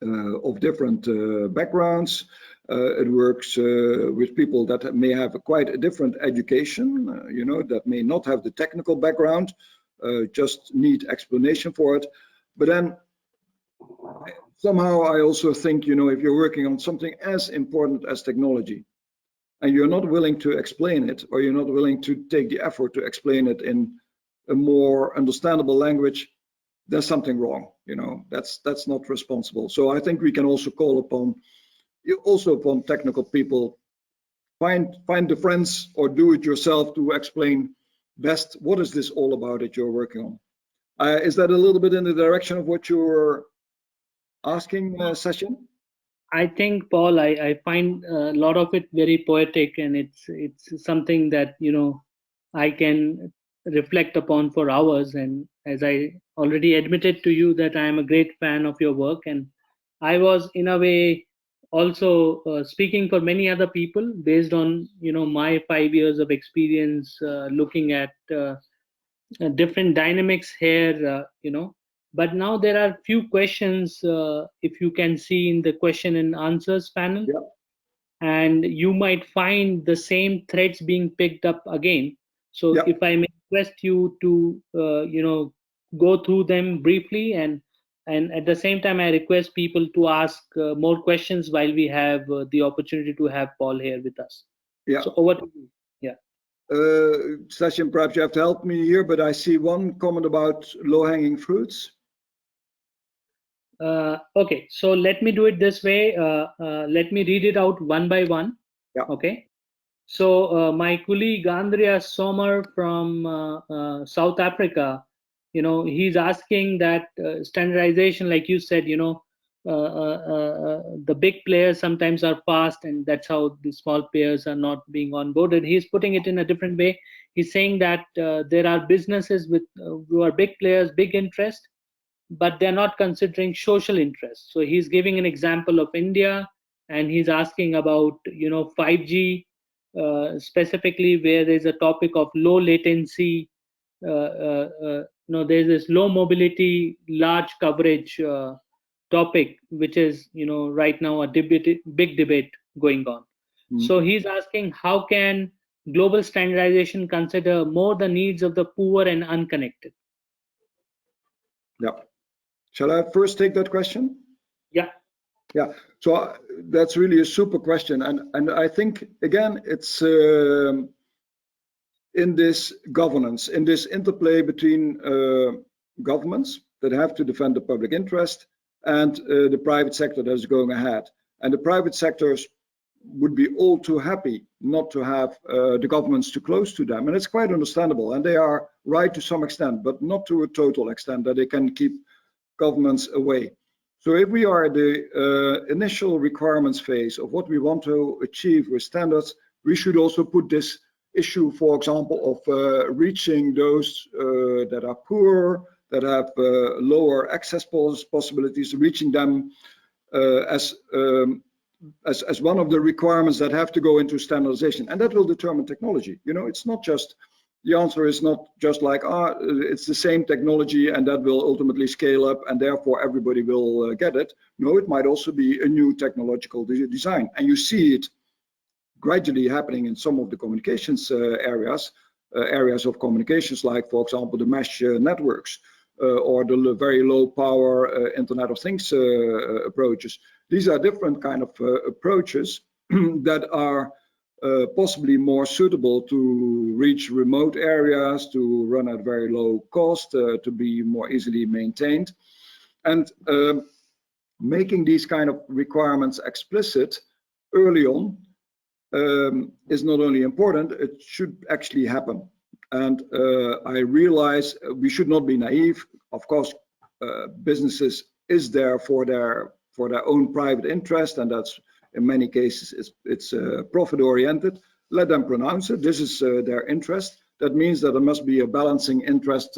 S2: of different backgrounds. It works with people that may have quite a different education, that may not have the technical background, just need explanation for it. But then somehow I also think, if you're working on something as important as technology, and you're not willing to explain it, or you're not willing to take the effort to explain it in a more understandable language, there's something wrong. That's not responsible. So I think we can also call upon technical people, find the friends or do it yourself to explain best what is this all about that you're working on. Is that a little bit in the direction of what you're asking, Session?
S1: I think, Paul, I find a lot of it very poetic, and it's something that I can reflect upon for hours. And as I already admitted to you that I am a great fan of your work, and I was in a way also speaking for many other people based on my 5 years of experience looking at different dynamics here, but now there are few questions, if you can see in the question and answers panel,
S2: Yeah,
S1: and you might find the same threads being picked up again. So
S2: yeah,
S1: if I may request you to go through them briefly, and at the same time I request people to ask more questions while we have the opportunity to have Paul here with us.
S2: yeah.
S1: So over to you. Yeah.
S2: Session, perhaps you have to help me here, but I see one comment about low-hanging fruits.
S1: Okay, so let me do it this way. Let me read it out one by one.
S2: Yeah,
S1: Okay. So my colleague Andreas Sommer from South Africa, he's asking that standardization, like you said, the big players sometimes are fast, and that's how the small players are not being onboarded. He's putting it in a different way. He's saying that there are businesses with who are big players, big interest, but they're not considering social interests. So he's giving an example of India, and he's asking about 5G, specifically where there's a topic of low latency. There's this low mobility, large coverage topic, which is right now a big debate going on. So he's asking, how can global standardization consider more the needs of the poor and unconnected?
S2: yeah. Shall I first take that question?
S1: Yeah.
S2: Yeah, so that's really a super question, and I think again it's in this governance, in this interplay between governments that have to defend the public interest and the private sector that is going ahead. And the private sectors would be all too happy not to have the governments too close to them, and it's quite understandable. And they are right to some extent, but not to a total extent that they can keep governments away. So if we are at the initial requirements phase of what we want to achieve with standards, we should also put this issue, for example, of reaching those that are poor, that have lower access possibilities, reaching them as one of the requirements that have to go into standardization, and that will determine technology. It's not just, the answer is not just like, it's the same technology and that will ultimately scale up and therefore everybody will get it. No, it might also be a new technological design, and you see it gradually happening in some of the communications areas of communications, like, for example, the mesh networks or the very low power Internet of Things approaches. These are different kind of approaches that are possibly more suitable to reach remote areas, to run at very low cost, to be more easily maintained. And making these kind of requirements explicit early on is not only important, it should actually happen. And I realize we should not be naive. Of course, businesses is there for their own private interest, and that's in many cases it's profit oriented. Let them pronounce it. This is their interest. That means that there must be a balancing interest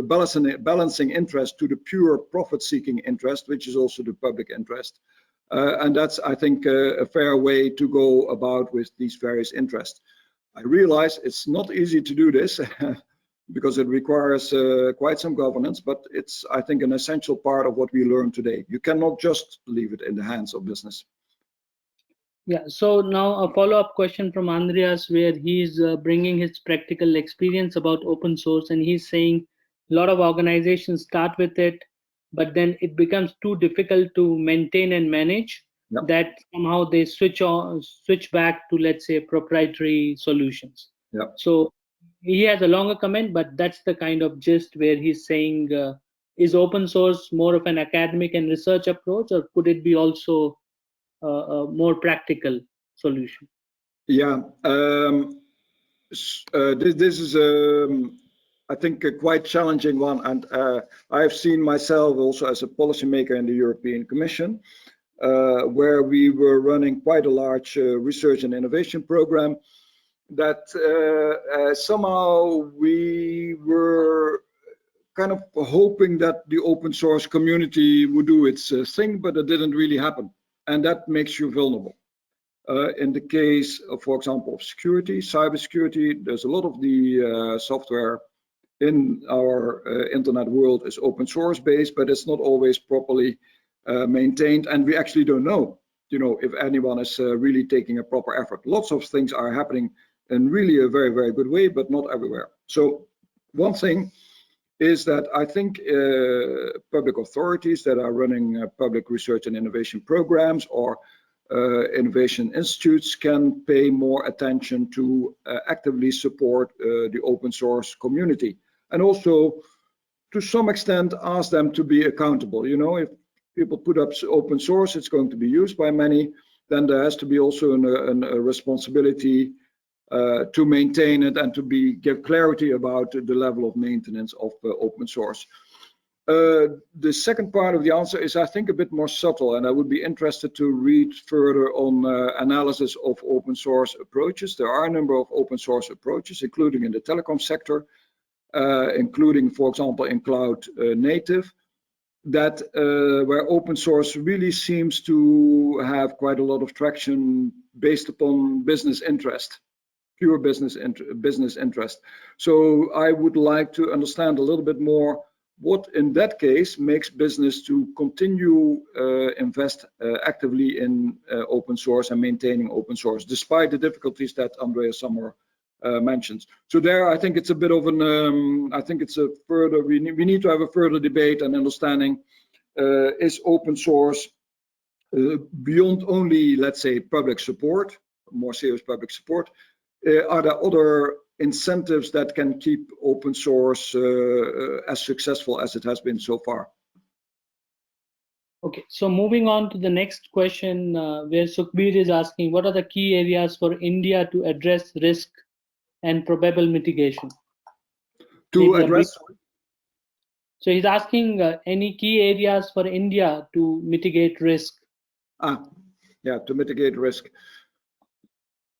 S2: balancing interest to the pure profit-seeking interest, which is also the public interest. And that's, I think, a fair way to go about with these various interests. I realize it's not easy to do this because it requires quite some governance, but it's, I think, an essential part of what we learn today. You cannot just leave it in the hands of business.
S1: Yeah, so now a follow-up question from Andreas, where he's bringing his practical experience about open source, and he's saying a lot of organizations start with it, but then it becomes too difficult to maintain and manage,
S2: Yep.
S1: that somehow they switch back to, let's say, proprietary solutions.
S2: Yep.
S1: So he has a longer comment, but that's the kind of gist where he's saying, is open source more of an academic and research approach, or could it be also a more practical solution?
S2: Yeah. This is, I think, a quite challenging one, and I have seen myself also as a policymaker in the European Commission, where we were running quite a large research and innovation program that somehow we were kind of hoping that the open source community would do its thing, but it didn't really happen, and that makes you vulnerable. In the case of, for example, of security, cybersecurity, there's a lot of the software in our internet world is open source based, but it's not always properly maintained, and we actually don't know, if anyone is really taking a proper effort. Lots of things are happening in really a very, very good way, but not everywhere. So one thing is that I think public authorities that are running public research and innovation programs or innovation institutes can pay more attention to actively support the open source community, and also to some extent ask them to be accountable. If people put up open source, it's going to be used by many, then there has to be also a responsibility to maintain it and to give clarity about the level of maintenance of open source. The second part of the answer is, I think, a bit more subtle, and I would be interested to read further on analysis of open source approaches. There are a number of open source approaches, including in the telecom sector, including, for example, in cloud native, that where open source really seems to have quite a lot of traction based upon business interest, pure business interest. So I would like to understand a little bit more what in that case makes business to continue invest actively in open source and maintaining open source, despite the difficulties that Andreas Sommer mentions. So there, I think it's a bit of an, I think it's a further, we need to have a further debate and understanding, is open source beyond only, let's say, public support, more serious public support, are there other incentives that can keep open source as successful as it has been so far?
S1: Okay, so moving on to the next question, where Sukhbir is asking, what are the key areas for India to address risk and probable mitigation?
S2: To address?
S1: So he's asking any key areas for India to mitigate risk.
S2: Yeah, to mitigate risk.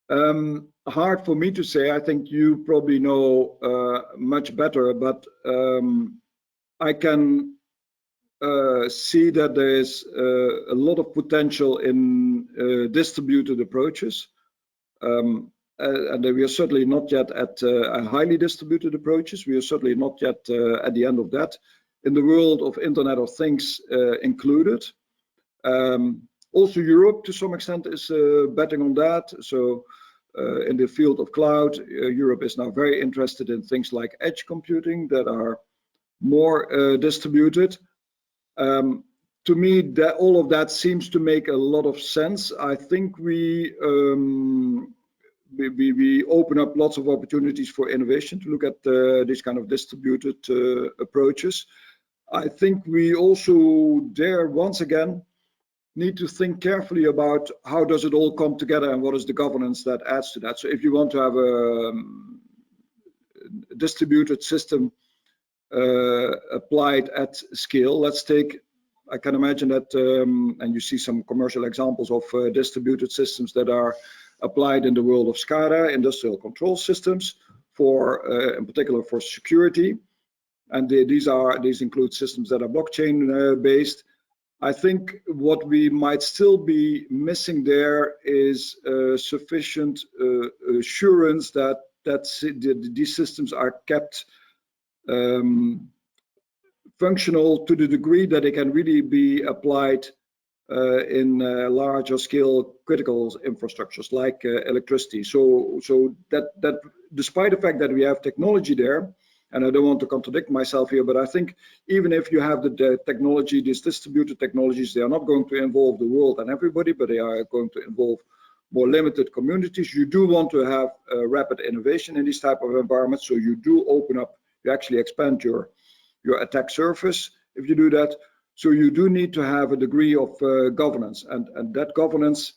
S2: Hard for me to say. I think you probably know much better, but I can see that there is a lot of potential in distributed approaches, and we are certainly not yet at highly distributed approaches. We are certainly not yet at the end of that. In the world of Internet of Things included. Also Europe to some extent is betting on that. So in the field of cloud, Europe is now very interested in things like edge computing that are more distributed. To me, that all of that seems to make a lot of sense. I think we open up lots of opportunities for innovation to look at these kind of distributed approaches. I think we also there once again need to think carefully about how does it all come together and what is the governance that adds to that. So if you want to have a distributed system applied at scale, let's take, I can imagine that, and you see some commercial examples of distributed systems that are applied in the world of SCADA, industrial control systems, for in particular for security. And these include systems that are blockchain based. I think what we might still be missing there is sufficient assurance that these systems are kept functional to the degree that they can really be applied in larger scale critical infrastructures like electricity. So that despite the fact that we have technology there, and I don't want to contradict myself here, but I think even if you have the technology, these distributed technologies, they are not going to involve the world and everybody, but they are going to involve more limited communities. You do want to have rapid innovation in these type of environments, so you do open up, you actually expand your attack surface if you do that. So you do need to have a degree of governance, and that governance,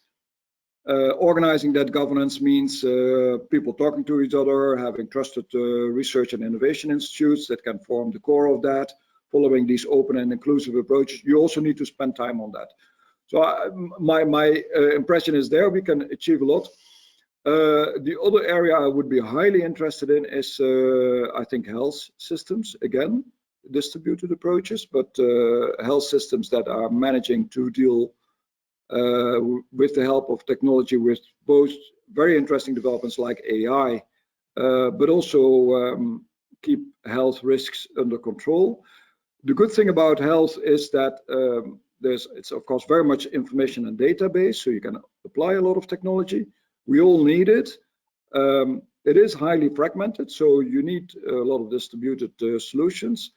S2: organizing that governance means people talking to each other, having trusted research and innovation institutes that can form the core of that, following these open and inclusive approaches. You also need to spend time on that. So my impression is there we can achieve a lot. The other area I would be highly interested in is, I think, health systems. Again, distributed approaches, but health systems that are managing to deal with the help of technology, with both very interesting developments like AI, but also keep health risks under control. The good thing about health is that it's of course very much information and database, so you can apply a lot of technology. We all need it. It is highly fragmented, so you need a lot of distributed solutions.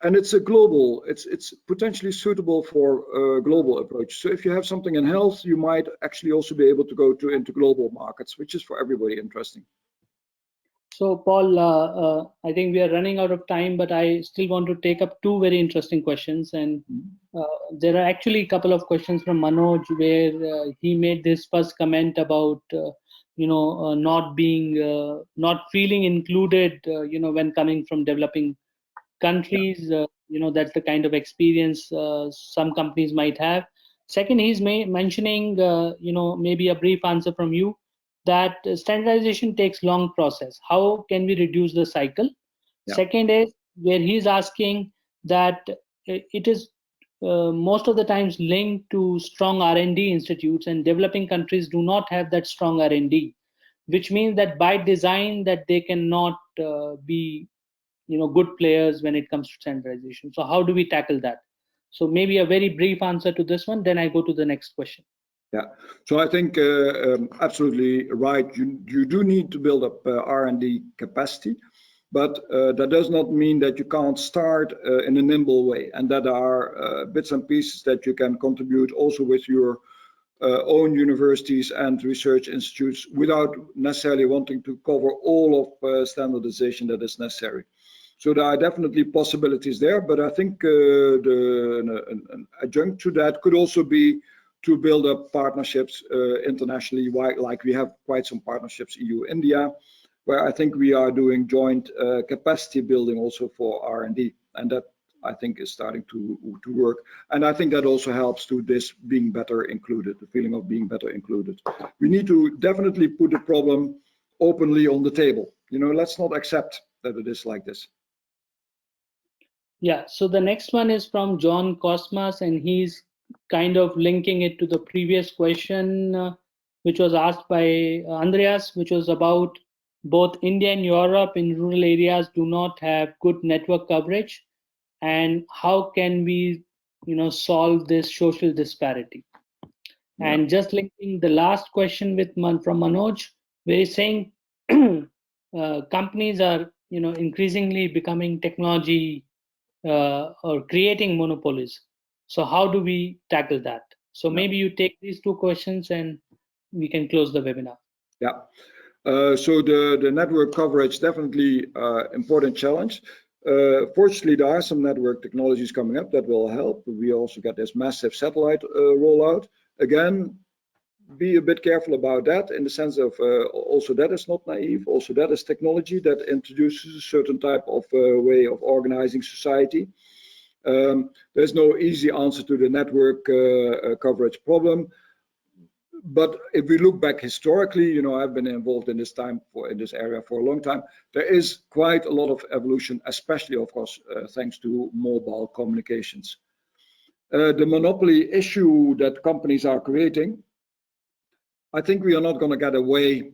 S2: And it's a global, it's potentially suitable for a global approach. So if you have something in health, you might actually also be able to go into global markets, which is for everybody interesting.
S1: So, Paul, I think we are running out of time, but I still want to take up two very interesting questions. And there are actually a couple of questions from Manoj where he made this first comment about, not feeling included, when coming from developing countries. That's the kind of experience some companies might have. Second, he's mentioning, maybe a brief answer from you, that standardization takes long process. How can we reduce the cycle? Yeah. Second is where he's asking that it is most of the times linked to strong R&D institutes, and developing countries do not have that strong R&D, which means that by design that they cannot be good players when it comes to standardization. So how do we tackle that? So maybe a very brief answer to this one, then I go to the next question.
S2: Yeah, so I think absolutely right. You do need to build up R&D capacity, but that does not mean that you can't start in a nimble way, and that are bits and pieces that you can contribute also with your own universities and research institutes without necessarily wanting to cover all of standardization that is necessary. So there are definitely possibilities there, but I think an adjunct to that could also be to build up partnerships internationally, like we have quite some partnerships, EU, India, where I think we are doing joint capacity building also for R&D, and that I think is starting to work. And I think that also helps to this being better included, the feeling of being better included. We need to definitely put the problem openly on the table. Let's not accept that it is like this.
S1: Yeah, so the next one is from John Cosmas, and he's kind of linking it to the previous question, which was asked by Andreas, which was about both India and Europe in rural areas do not have good network coverage, and how can we, solve this social disparity? Yeah. And just linking the last question with from Manoj, where he's saying companies are, increasingly becoming technology or creating monopolies. So how do we tackle that? So maybe you take these two questions and we can close the webinar.
S2: Yeah. So the network coverage, definitely important challenge. Fortunately, there are some network technologies coming up that will help. We also got this massive satellite rollout. Again, be a bit careful about that in the sense of also that is not naive. Also that is technology that introduces a certain type of way of organizing society. There's no easy answer to the network coverage problem. But if we look back historically, I've been involved in this area for a long time. There is quite a lot of evolution, especially, of course, thanks to mobile communications. The monopoly issue that companies are creating, I think we are not going to get away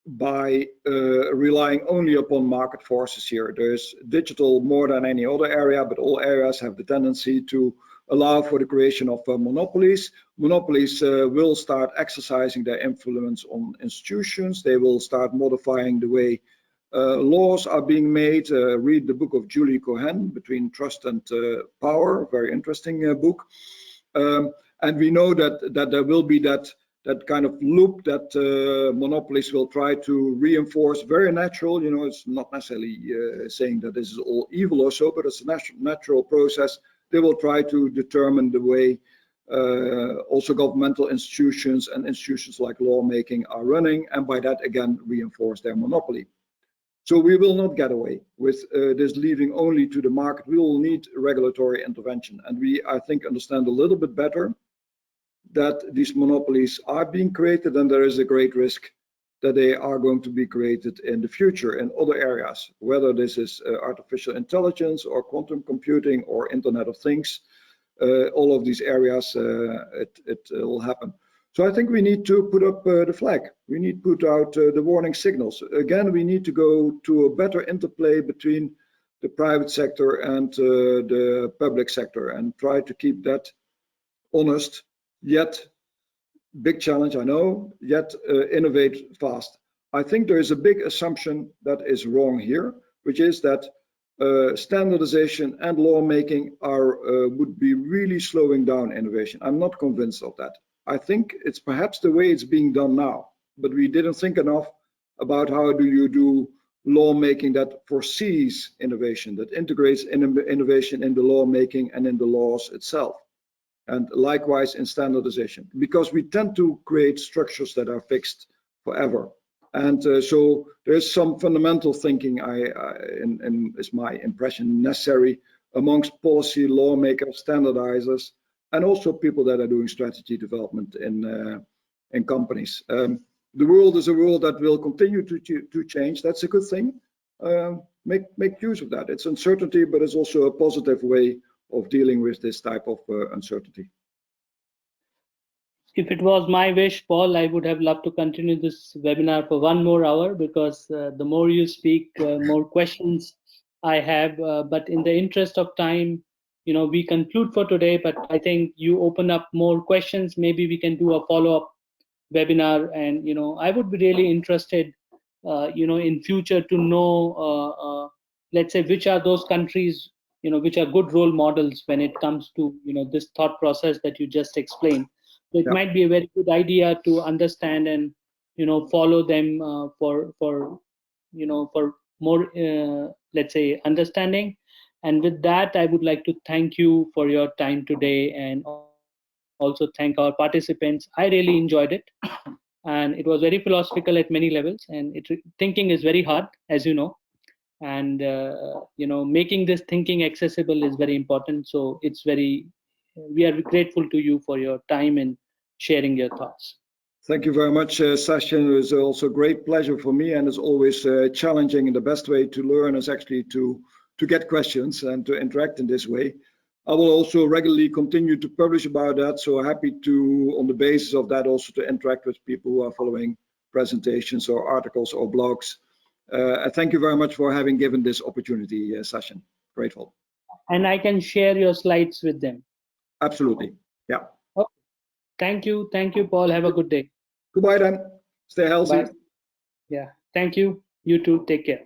S2: by relying only upon market forces here. There's digital more than any other area, but all areas have the tendency to allow for the creation of monopolies. Monopolies will start exercising their influence on institutions. They will start modifying the way Laws are being made. Read the book of Julie Cohen, Between Trust and Power, very interesting book. And we know that there will be that kind of loop that monopolies will try to reinforce. Very natural, you know, it's not necessarily saying that this is all evil or so, but it's a natural process. They will try to determine the way also governmental institutions and institutions like lawmaking are running, and by that again reinforce their monopoly. So we will not get away with this leaving only to the market. We will need regulatory intervention, and we, I think, understand a little bit better that these monopolies are being created, and there is a great risk that they are going to be created in the future in other areas, whether this is artificial intelligence or quantum computing or Internet of Things. All of these areas, it will happen. So I think we need to put up the flag. We need to put out the warning signals. Again, we need to go to a better interplay between the private sector and the public sector and try to keep that honest, yet big challenge, I know, yet innovate fast. I think there is a big assumption that is wrong here, which is that standardization and lawmaking would be really slowing down innovation. I'm not convinced of that. I think it's perhaps the way it's being done now, but we didn't think enough about how do you do lawmaking that foresees innovation, that integrates innovation in the lawmaking and in the laws itself. And likewise in standardization, because we tend to create structures that are fixed forever. And so there's some fundamental thinking, is my impression, necessary amongst policy lawmakers, standardizers, and also people that are doing strategy development in companies. The world is a world that will continue to change. That's a good thing. Make use of that. It's uncertainty, but it's also a positive way of dealing with this type of uncertainty.
S1: If it was my wish, Paul, I would have loved to continue this webinar for 1 more hour, because the more you speak, more questions I have. But in the interest of time, you know, we conclude for today, but I think you open up more questions. Maybe we can do a follow-up webinar, and, you know, I would be really interested, you know, in future to know, let's say, which are those countries, you know, which are good role models when it comes to, you know, this thought process that you just explained. So it might be a very good idea to understand and, you know, follow them for you know, for more, let's say, understanding. And with that, I would like to thank you for your time today, and also thank our participants. I really enjoyed it, and it was very philosophical at many levels. And thinking is very hard, as you know, and you know, making this thinking accessible is very important. So we are grateful to you for your time and sharing your thoughts.
S2: Thank you very much, Sachin. It was also a great pleasure for me, and it's always challenging. And the best way to learn is actually to get questions and to interact in this way. I will also regularly continue to publish about that. So happy to, on the basis of that, also to interact with people who are following presentations or articles or blogs. Thank you very much for having given this opportunity, Sachin. Grateful.
S1: And I can share your slides with them.
S2: Absolutely. Yeah.
S1: Okay. Thank you, Paul. Have a good day.
S2: Goodbye then. Stay healthy.
S1: Bye. Yeah. Thank you. You too. Take care.